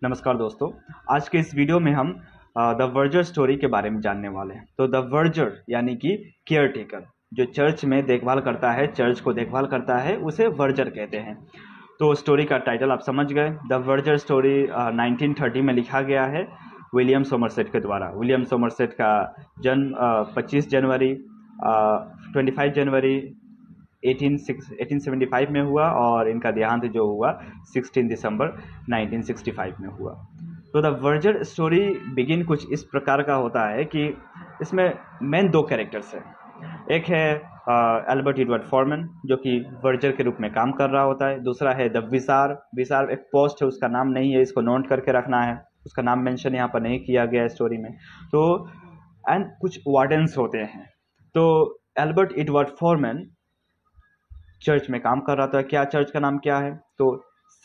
नमस्कार दोस्तों। आज के इस वीडियो में हम द वर्जर स्टोरी के बारे में जानने वाले हैं। तो द वर्जर यानी कि केयर टेकर, जो चर्च में देखभाल करता है, चर्च को देखभाल करता है, उसे वर्जर कहते हैं। तो स्टोरी का टाइटल आप समझ गए। द वर्जर स्टोरी 1930 में लिखा गया है विलियम सोमरसेट के द्वारा। विलियम सोमरसेट का जन्म 25 जनवरी 25 जनवरी 1875 में हुआ और इनका देहांत जो हुआ 16 दिसंबर 1965 में हुआ। तो द वर्जर स्टोरी बिगिन कुछ इस प्रकार का होता है कि इसमें मेन दो कैरेक्टर्स हैं। एक है एल्बर्ट एडवर्ड फॉरमैन, जो कि वर्जर के रूप में काम कर रहा होता है। दूसरा है द विसार। विसार एक पोस्ट है, उसका नाम नहीं है, इसको नोट करके रखना है। उसका नाम मेंशन यहाँ पर नहीं किया गया है स्टोरी में। तो एंड कुछ वार्डन्स होते हैं। तो एल्बर्ट एडवर्ड फॉरमैन चर्च में काम कर रहा था। क्या चर्च का नाम क्या है? तो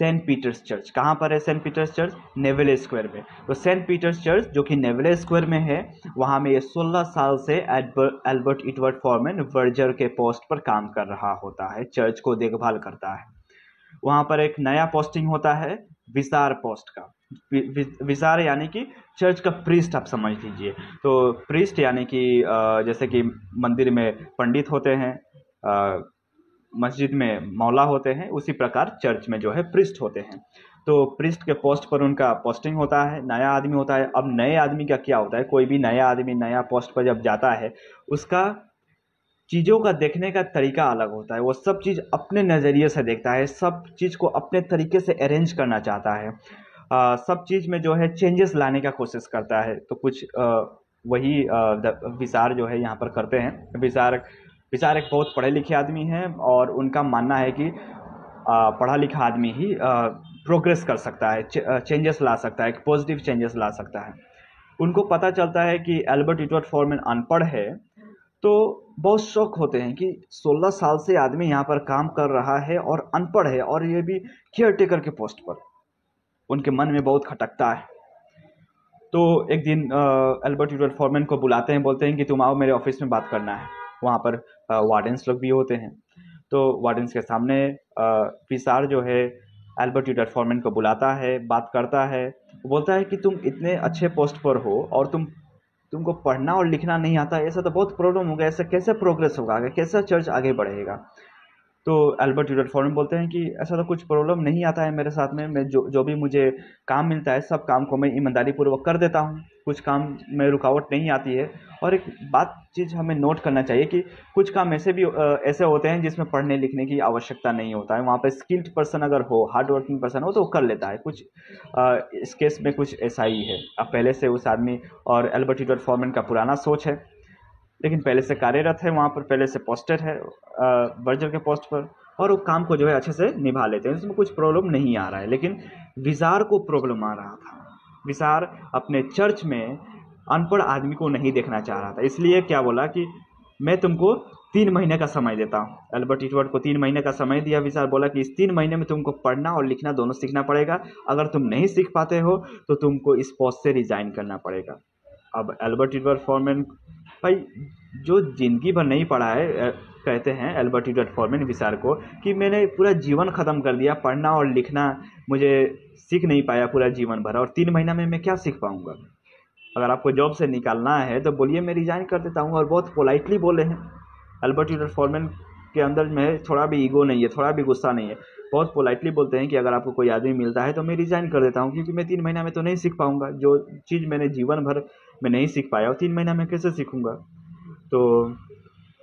सेंट पीटर्स चर्च। कहाँ पर है सेंट पीटर्स चर्च? नेवले स्क्वायर में। तो सेंट पीटर्स चर्च जो कि नेवले स्क्वायर में है, वहाँ में ये 16 साल से एल्बर्ट एडवर्ड फॉरमैन वर्जर के पोस्ट पर काम कर रहा होता है, चर्च को देखभाल करता है। वहाँ पर एक नया पोस्टिंग होता है विसार पोस्ट का। विसार यानी कि चर्च का प्रीस्ट, आप समझ लीजिए। तो प्रीस्ट यानी कि जैसे कि मंदिर में पंडित होते हैं, मस्जिद में मौला होते हैं, उसी प्रकार चर्च में जो है प्रिस्ट होते हैं। तो प्रिस्ट के पोस्ट पर उनका पोस्टिंग होता है, नया आदमी होता है। अब नए आदमी का क्या होता है, कोई भी नया आदमी नया पोस्ट पर जब जाता है, उसका चीज़ों का देखने का तरीका अलग होता है। वो सब चीज़ अपने नज़रिए से देखता है, सब चीज़ को अपने तरीके से अरेंज करना चाहता है। सब चीज़ में जो है चेंजेस लाने का कोशिश करता है। तो कुछ वही विचार जो है यहाँ पर करते हैं। विचार एक बहुत पढ़े लिखे आदमी हैं और उनका मानना है कि पढ़ा लिखा आदमी ही प्रोग्रेस कर सकता है, चेंजेस ला सकता है, एक पॉजिटिव चेंजेस ला सकता है। उनको पता चलता है कि एल्बर्ट एडवर्ड फॉरमैन अनपढ़ है। तो बहुत शौक होते हैं कि 16 साल से आदमी यहाँ पर काम कर रहा है और अनपढ़ है, और ये भी केयर टेकर के पोस्ट पर। उनके मन में बहुत खटकता है। तो एक दिन एल्बर्ट एडवर्ड फॉरमैन को बुलाते हैं, बोलते हैं कि तुम आओ, मेरे ऑफिस में बात करना है। वहाँ पर वार्डन्स लोग भी होते हैं। तो वार्डन्स के सामने पिसार जो है एल्बर्ट एडवर्ड फॉरमैन को बुलाता है, बात करता है। वो बोलता है कि तुम इतने अच्छे पोस्ट पर हो और तुमको पढ़ना और लिखना नहीं आता, ऐसा तो बहुत प्रॉब्लम होगा, ऐसा कैसे प्रोग्रेस होगा आगे, कैसा चर्च आगे बढ़ेगा। तो एल्बर्ट एडवर्ड फॉरमैन बोलते हैं कि ऐसा तो कुछ प्रॉब्लम नहीं आता है मेरे साथ में। मैं जो भी मुझे काम मिलता है, सब काम को मैं ईमानदारी पूर्वक कर देता हूँ। कुछ काम में रुकावट नहीं आती है। और एक बात चीज़ हमें नोट करना चाहिए कि कुछ काम ऐसे भी ऐसे होते हैं जिसमें पढ़ने लिखने की आवश्यकता नहीं होता है। वहाँ पे स्किल्ड पर्सन अगर हो, हार्ड वर्किंग पर्सन हो, तो वो कर लेता है। कुछ इस केस में कुछ ऐसा ही है। अब पहले से उस आदमी और एल्बर्ट एडवर्ड फॉरमैन का पुराना सोच है, लेकिन पहले से कार्यरत है वहाँ पर, पहले से पोस्टेड है वर्जर के पोस्ट पर, और वो काम को जो है अच्छे से निभा लेते हैं। इसमें कुछ प्रॉब्लम नहीं आ रहा है। लेकिन विजार को प्रॉब्लम आ रहा था। विजार अपने चर्च में अनपढ़ आदमी को नहीं देखना चाह रहा था। इसलिए क्या बोला कि मैं तुमको 3 महीने का समय देता हूँ। एल्बर्ट एडवर्ड को 3 महीने का समय दिया। विजार बोला कि इस 3 महीने में तुमको पढ़ना और लिखना दोनों सीखना पड़ेगा। अगर तुम नहीं सीख पाते हो तो तुमको इस पोस्ट से रिजाइन करना पड़ेगा। अब एल्बर्ट एडवर्ड फॉरमैन भाई, जो ज़िंदगी भर नहीं पढ़ा है, कहते हैं एल्बर्ट एडवर्ड फॉरमैन विचार को कि मैंने पूरा जीवन ख़त्म कर दिया, पढ़ना और लिखना मुझे सीख नहीं पाया पूरा जीवन भर, और 3 महीना में मैं क्या सीख पाऊँगा। अगर आपको जॉब से निकालना है तो बोलिए, मैं रिजाइन कर देता हूँ। और बहुत पोलाइटली बोले हैं एल्बर्ट एडवर्ड फॉरमैन के अंदर में थोड़ा भी ईगो नहीं है, थोड़ा भी गुस्सा नहीं है। बहुत पोलाइटली बोलते हैं कि अगर आपको कोई आदमी मिलता है तो मैं रिजाइन कर देता हूँ, क्योंकि मैं 3 महीना में तो नहीं सीख पाऊँगा। जो चीज़ मैंने जीवन भर में नहीं सीख पाया, और 3 महीना में कैसे सीखूँगा। तो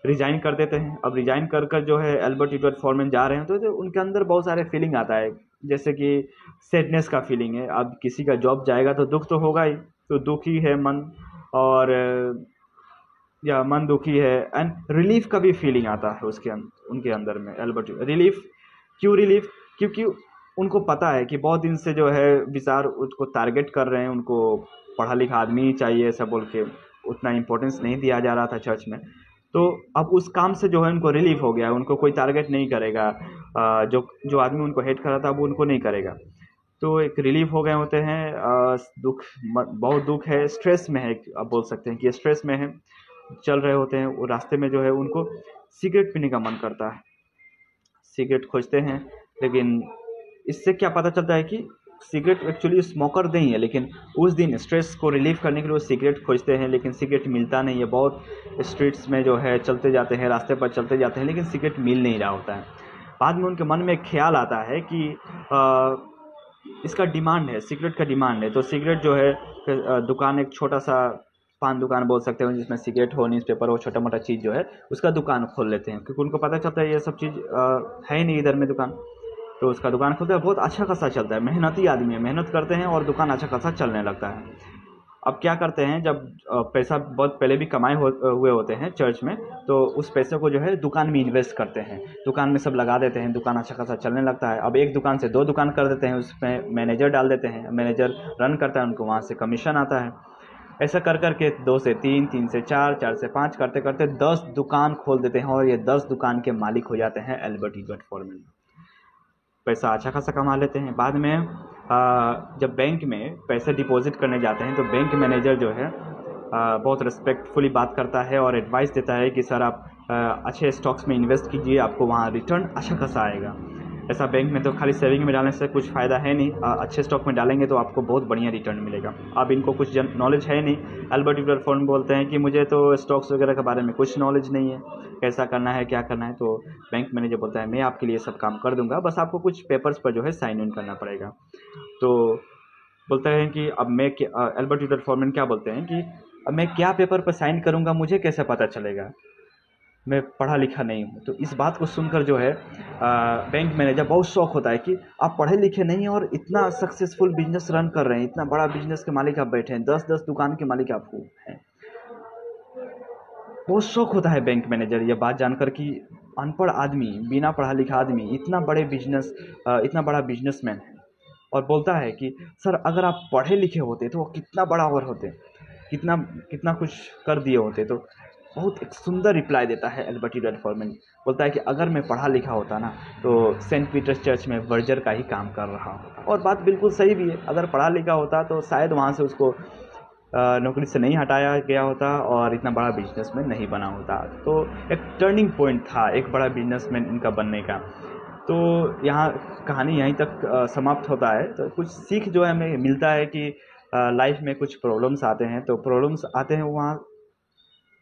रिजाइन कर देते हैं। अब रिजाइन कर कर जो है एल्बर्ट एडवर्ड फॉरमैन जा रहे हैं, तो उनके अंदर बहुत सारे फीलिंग आता है। जैसे कि सैडनेस का फीलिंग है। अब किसी का जॉब जाएगा तो दुख तो होगा ही, तो दुखी है मन, और या मन दुखी है। एंड रिलीफ का भी फीलिंग आता है उनके अंदर में। एल्बर्ट रिलीफ, क्यों रिलीफ? क्योंकि उनको पता है कि बहुत दिन से जो है विचार उसको टारगेट कर रहे हैं, उनको पढ़ा लिखा आदमी ही चाहिए ऐसा बोल के उतना इम्पोर्टेंस नहीं दिया जा रहा था चर्च में। तो अब उस काम से जो है उनको रिलीफ हो गया है, उनको कोई टारगेट नहीं करेगा। जो जो आदमी उनको हेट कर रहा था वो उनको नहीं करेगा। तो एक रिलीफ हो गए होते हैं। बहुत दुख है, स्ट्रेस में है, आप बोल सकते हैं कि स्ट्रेस में है। चल रहे होते हैं, वो रास्ते में जो है उनको सिगरेट पीने का मन करता है। सिगरेट खोजते हैं, लेकिन इससे क्या पता चलता है कि सिगरेट एक्चुअली स्मोकर नहीं है, लेकिन उस दिन स्ट्रेस को रिलीव करने के लिए वो सिगरेट खोजते हैं, लेकिन सिगरेट मिलता नहीं है। बहुत स्ट्रीट्स में जो है चलते जाते हैं, रास्ते पर चलते जाते हैं, लेकिन सिगरेट मिल नहीं रहा होता है। बाद में उनके मन में एक ख्याल आता है कि इसका डिमांड है, सिगरेट का डिमांड है, तो सिगरेट जो है दुकान, एक छोटा सा पान दुकान बोल सकते हो जिसमें सिगरेट हो, न्यूज़पेपर हो, छोटा मोटा चीज़ जो है उसका दुकान खोल लेते हैं, क्योंकि उनको पता चलता है ये सब चीज़ है ही नहीं इधर में दुकान। तो उसका दुकान खोलता है, बहुत अच्छा खासा चलता है, मेहनती आदमी है, मेहनत करते हैं और दुकान अच्छा खासा चलने लगता है। अब क्या करते हैं, जब पैसा बहुत पहले भी कमाए हुए होते हैं चर्च में, तो उस पैसे को जो है दुकान में इन्वेस्ट करते हैं, दुकान में सब लगा देते हैं, दुकान अच्छा खासा चलने लगता है। अब एक दुकान से 2 दुकान कर देते हैं, उसमें मैनेजर डाल देते हैं, मैनेजर रन करता है, उनको वहाँ से कमीशन आता है। ऐसा कर करके 2 से 3, 3 से 4, 4 से 5 करते करते 10 दुकान खोल देते हैं, और ये 10 दुकान के मालिक हो जाते हैं एल्बर्ट इजर्ट फॉरमैन। पैसा अच्छा खासा कमा लेते हैं। बाद में जब बैंक में पैसे डिपॉजिट करने जाते हैं, तो बैंक मैनेजर जो है बहुत रिस्पेक्टफुली बात करता है और एडवाइस देता है कि सर आप अच्छे स्टॉक्स में इन्वेस्ट कीजिए, आपको वहाँ रिटर्न अच्छा खासा आएगा। ऐसा बैंक में तो खाली सेविंग में डालने से कुछ फ़ायदा है नहीं, अच्छे स्टॉक में डालेंगे तो आपको बहुत बढ़िया रिटर्न मिलेगा। अब इनको कुछ नॉलेज है नहीं, एल्बर्ट इजर्ट फॉरमैन बोलते हैं कि मुझे तो स्टॉक्स वगैरह के बारे में कुछ नॉलेज नहीं है, कैसा करना है, क्या करना है। तो बैंक मैनेजर बोलता है मैं आपके लिए सब काम कर दूंगा, बस आपको कुछ पेपर्स पर जो है साइन इन करना पड़ेगा। तो बोलता है कि अब मैं एल्बर्ट इजर्ट फॉरमैन क्या बोलते हैं कि अब मैं क्या पेपर पर साइन करूंगा, मुझे कैसे पता चलेगा, मैं पढ़ा लिखा नहीं हूँ। तो इस बात को सुनकर जो है बैंक मैनेजर बहुत शौक होता है कि आप पढ़े लिखे नहीं हैं और इतना सक्सेसफुल बिजनेस रन कर रहे हैं, इतना बड़ा बिजनेस के मालिक आप बैठे हैं, 10-10 दुकान के मालिक आप हैं। बहुत शौक होता है बैंक मैनेजर ये बात जानकर कि अनपढ़ आदमी, बिना पढ़ा लिखा आदमी इतना बड़ा बिजनेसमैन है। और बोलता है कि सर अगर आप पढ़े लिखे होते तो कितना बड़ा और होते, कितना कितना कुछ कर दिए होते। तो बहुत एक सुंदर रिप्लाई देता है एल्बर्ट इजर्ट फॉरमैन। बोलता है कि अगर मैं पढ़ा लिखा होता ना, तो सेंट पीटर्स चर्च में वर्जर का ही काम कर रहा होता। और बात बिल्कुल सही भी है, अगर पढ़ा लिखा होता तो शायद वहाँ से उसको नौकरी से नहीं हटाया गया होता और इतना बड़ा बिजनेसमैन नहीं बना होता। तो एक टर्निंग पॉइंट था एक बड़ा बिजनेसमैन इनका बनने का। तो यहाँ कहानी यहीं तक समाप्त होता है। तो कुछ सीख जो है हमें मिलता है कि लाइफ में कुछ प्रॉब्लम्स आते हैं, तो प्रॉब्लम्स आते हैं, वहाँ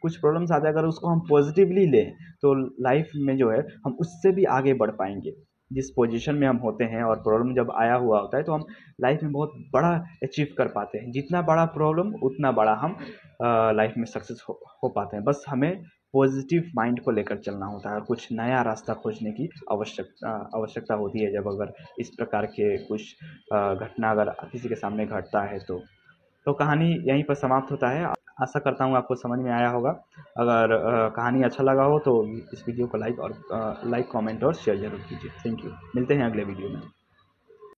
कुछ प्रॉब्लम्स आते हैं, अगर उसको हम पॉजिटिवली लें तो लाइफ में जो है हम उससे भी आगे बढ़ पाएंगे। जिस पोजीशन में हम होते हैं और प्रॉब्लम जब आया हुआ होता है तो हम लाइफ में बहुत बड़ा अचीव कर पाते हैं। जितना बड़ा प्रॉब्लम उतना बड़ा हम लाइफ में सक्सेस हो पाते हैं। बस हमें पॉजिटिव माइंड को लेकर चलना होता है और कुछ नया रास्ता खोजने की आवश्यकता होती है, जब अगर इस प्रकार के कुछ घटना अगर किसी के सामने घटता है तो कहानी यहीं पर समाप्त होता है। आशा करता हूँ आपको समझ में आया होगा। अगर कहानी अच्छा लगा हो तो इस वीडियो को लाइक कमेंट और शेयर जरूर कीजिए। Thank you. मिलते हैं अगले वीडियो में।